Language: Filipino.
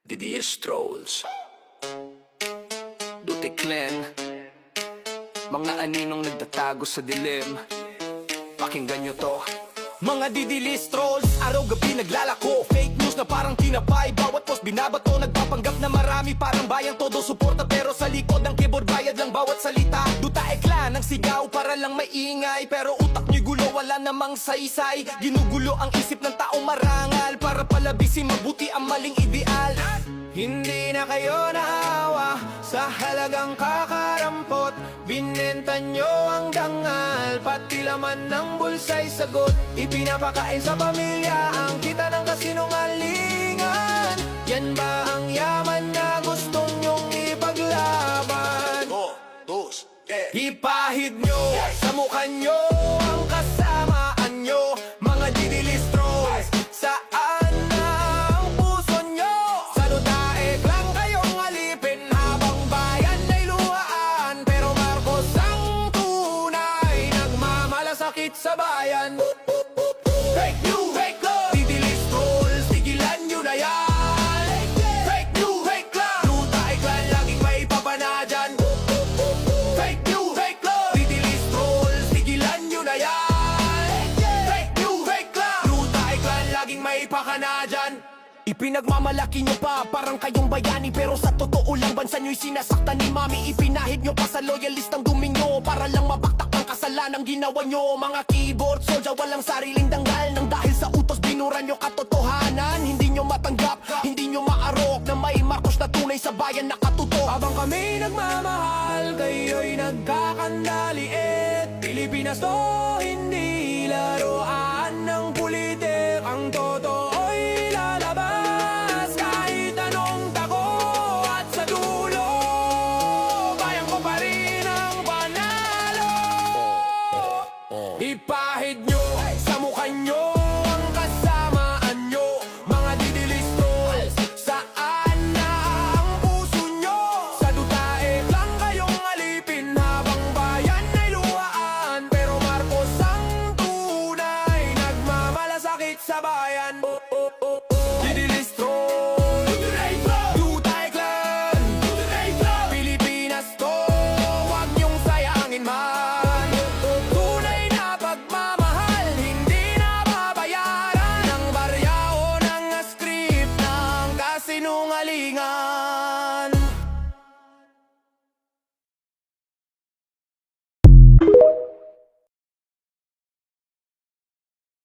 Didier Strolls, Dutiklen, mga aninong nagtatago sa dilim. Pakinggan nyo to. Mga didilis trolls, araw-gabi naglalako. Fake news na parang tinapay. Bawat post binabato, nagpapanggap na marami. Parang bayan todo suporta, pero sa likod ng keyboard bayad lang bawat salita. Duta ekla ng sigaw para lang maingay, pero utak nyo'y gulo, wala namang saysay. Ginugulo ang isip ng taong marangal para palabisin mabuti ang maling ideal. Hindi na kayo naawa sa halagang kakarampot. Binenta nyo ang dangal, pati laman ng bulsa'y sagot. Ipinapakain sa pamilya ang kita ng kasinungalingan. Yan ba ang yaman na gusto nyong ipaglaban? Ipahid nyo sa mukha nyo ang kasamaan nyo, mga didilis trolls. Saan na ang puso nyo? Sa ludaek lang kayong alipin habang bayan ay luhaan. Pero Marcos ang tunay, nagmamalasakit sa bayan. Fake news, fake love, didilis trolls, tigilan nyo na yan. Fake news, fake love, ludaek lang laging may papana dyan. Fake news, fake love, didilis trolls, tigilan nyo na yan. Fake news, fake love, ludaek lang laging may pakana dyan. Ipinagmamalaki nyo pa, parang kayong bayani, pero sa totoo lang bansa nyo'y sinasaktan ni mami. Ipinahid nyo pa sa loyalistang dumi nyo para lang mabaktak ang kasalanang ginawa nyo. Mga keyboard soldier, walang sariling danggal, nang dahil sa utos binura nyo katotohanan. Hindi nyo matanggap, hindi nyo maarok na may Marcos na tunay sa bayan na katuto. Habang kami nagmamahal, kayo'y nagkakandaliit. Pilipinas to, hindi laruan.